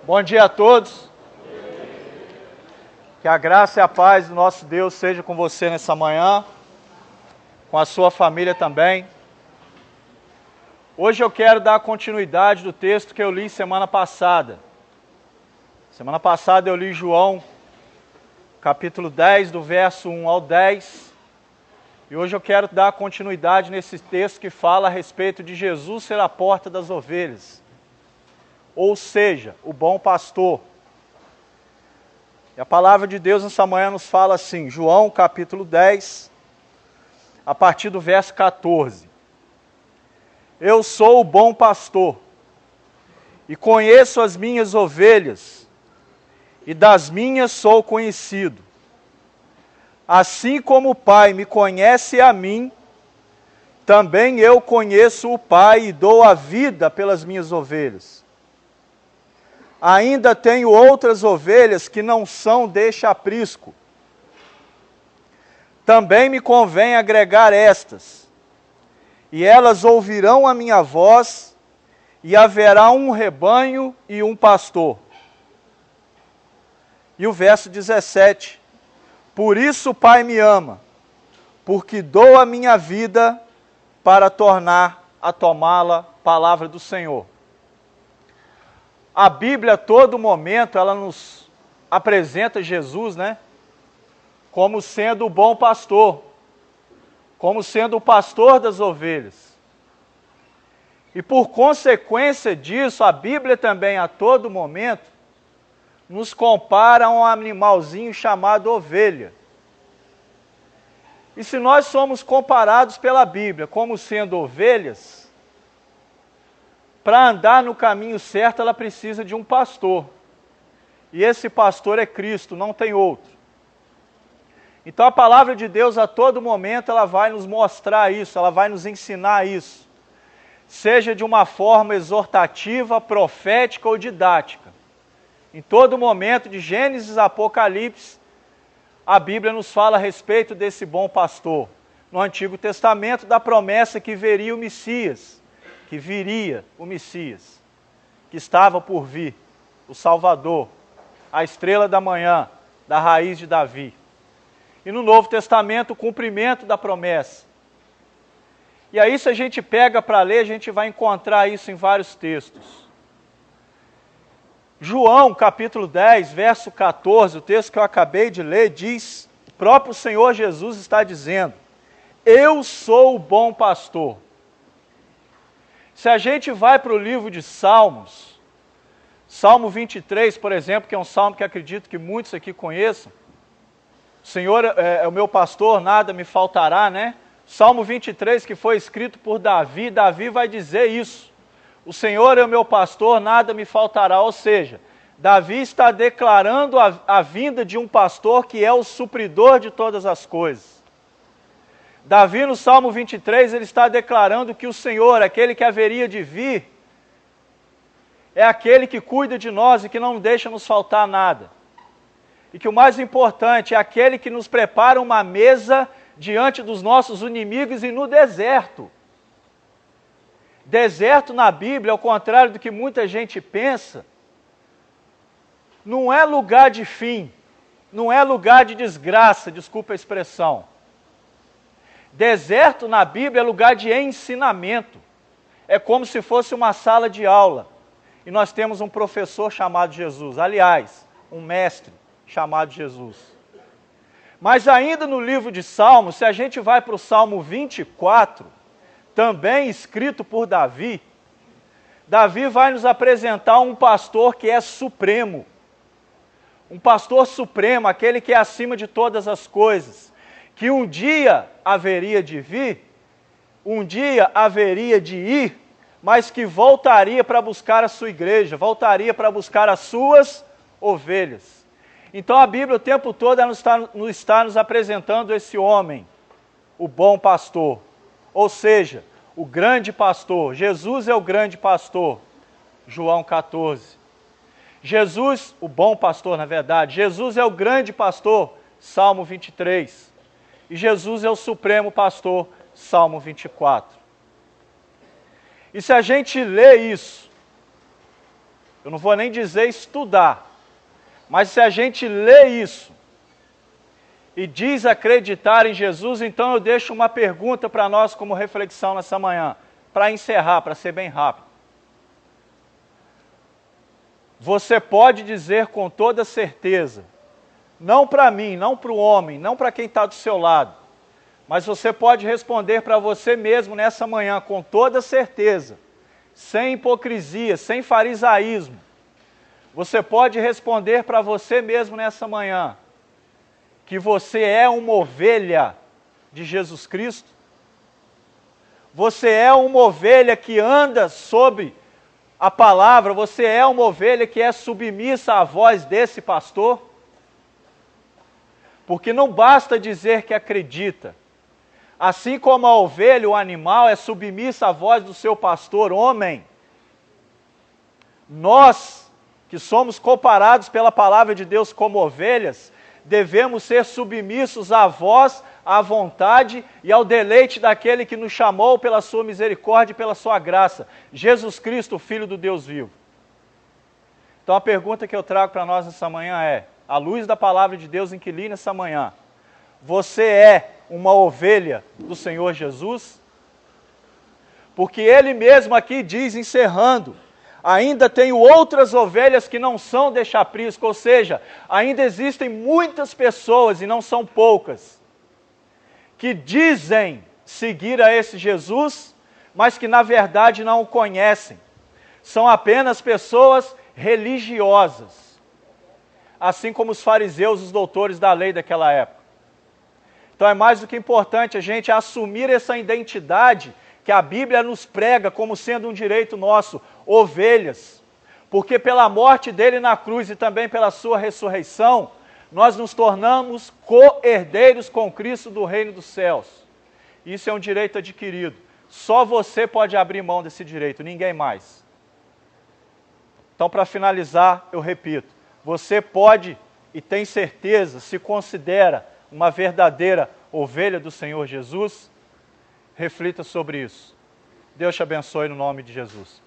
Bom dia a todos. Que a graça e a paz do nosso Deus seja com você nessa manhã, com a sua família também. Hoje eu quero dar continuidade do texto que eu li semana passada. Semana passada eu li João, capítulo 10, do verso 1 ao 10. E hoje eu quero dar continuidade nesse texto que fala a respeito de Jesus ser a porta das ovelhas. Ou seja, o bom pastor. E a palavra de Deus nessa manhã nos fala assim, João capítulo 10, a partir do verso 14. Eu sou o bom pastor, e conheço as minhas ovelhas, e das minhas sou conhecido. Assim como o Pai me conhece a mim, também eu conheço o Pai e dou a vida pelas minhas ovelhas. Ainda tenho outras ovelhas que não são deste aprisco. Também me convém agregar estas, e elas ouvirão a minha voz, e haverá um rebanho e um pastor. E o verso 17, por isso o Pai me ama, porque dou a minha vida para tornar a tomá-la, palavra do Senhor. A Bíblia, a todo momento, ela nos apresenta Jesus, como sendo o bom pastor, como sendo o pastor das ovelhas. E por consequência disso, a Bíblia também, a todo momento, nos compara a um animalzinho chamado ovelha. E se nós somos comparados pela Bíblia como sendo ovelhas, para andar no caminho certo, ela precisa de um pastor. E esse pastor é Cristo, não tem outro. Então a palavra de Deus, a todo momento, ela vai nos mostrar isso, ela vai nos ensinar isso. Seja de uma forma exortativa, profética ou didática. Em todo momento, de Gênesis a Apocalipse, a Bíblia nos fala a respeito desse bom pastor. No Antigo Testamento, da promessa que viria o Messias, que estava por vir, o Salvador, a estrela da manhã, da raiz de Davi. E no Novo Testamento, o cumprimento da promessa. E aí, se a gente pega para ler, a gente vai encontrar isso em vários textos. João, capítulo 10, verso 14, o texto que eu acabei de ler, diz, o próprio Senhor Jesus está dizendo, eu sou o bom pastor. Se a gente vai para o livro de Salmos, Salmo 23, por exemplo, que é um salmo que acredito que muitos aqui conheçam, o Senhor é o meu pastor, nada me faltará, Salmo 23, que foi escrito por Davi, Davi vai dizer isso. O Senhor é o meu pastor, nada me faltará. Ou seja, Davi está declarando a vinda de um pastor que é o supridor de todas as coisas. Davi, no Salmo 23, ele está declarando que o Senhor, aquele que haveria de vir, é aquele que cuida de nós e que não deixa nos faltar nada. E que o mais importante é aquele que nos prepara uma mesa diante dos nossos inimigos e no deserto. Deserto na Bíblia, ao contrário do que muita gente pensa, não é lugar de fim, não é lugar de desgraça, desculpa a expressão. Deserto na Bíblia é lugar de ensinamento. É como se fosse uma sala de aula. E nós temos um professor chamado Jesus. Aliás, um mestre chamado Jesus. Mas ainda no livro de Salmos, se a gente vai para o Salmo 24, também escrito por Davi, Davi vai nos apresentar um pastor que é supremo. Um pastor supremo, aquele que é acima de todas as coisas. Que um dia haveria de vir, um dia haveria de ir, mas que voltaria para buscar a sua igreja, voltaria para buscar as suas ovelhas. Então a Bíblia o tempo todo está nos apresentando esse homem, o bom pastor, ou seja, o grande pastor. Jesus é o grande pastor, João 14. Jesus, o bom pastor na verdade, Jesus é o grande pastor, Salmo 23. E Jesus é o supremo pastor, Salmo 24. E se a gente lê isso, Eu não vou nem dizer estudar, mas se a gente lê isso e diz acreditar em Jesus, então eu deixo uma pergunta para nós como reflexão nessa manhã, para encerrar, para ser bem rápido. Você pode dizer com toda certeza, não para mim, não para o homem, não para quem está do seu lado, mas você pode responder para você mesmo nessa manhã com toda certeza, sem hipocrisia, sem farisaísmo. Você pode responder para você mesmo nessa manhã que você é uma ovelha de Jesus Cristo? Você é uma ovelha que anda sob a palavra? Você é uma ovelha que é submissa à voz desse pastor? Porque não basta dizer que acredita. Assim como a ovelha, o animal, é submissa à voz do seu pastor, homem, nós, que somos comparados pela palavra de Deus como ovelhas, devemos ser submissos à voz, à vontade e ao deleite daquele que nos chamou pela sua misericórdia e pela sua graça, Jesus Cristo, o Filho do Deus vivo. Então a pergunta que eu trago para nós nessa manhã é, à luz da palavra de Deus em que li nessa manhã, você é uma ovelha do Senhor Jesus? Porque Ele mesmo aqui diz, encerrando, ainda tenho outras ovelhas que não são deste aprisco, ou seja, ainda existem muitas pessoas, e não são poucas, que dizem seguir a esse Jesus, mas que na verdade não o conhecem. São apenas pessoas religiosas, assim como os fariseus, os doutores da lei daquela época. Então é mais do que importante a gente assumir essa identidade que a Bíblia nos prega como sendo um direito nosso, ovelhas, porque pela morte dele na cruz e também pela sua ressurreição, nós nos tornamos co-herdeiros com Cristo do reino dos céus. Isso é um direito adquirido. Só você pode abrir mão desse direito, ninguém mais. Então, para finalizar, eu repito, você pode e tem certeza, se considera uma verdadeira ovelha do Senhor Jesus? Reflita sobre isso. Deus te abençoe no nome de Jesus.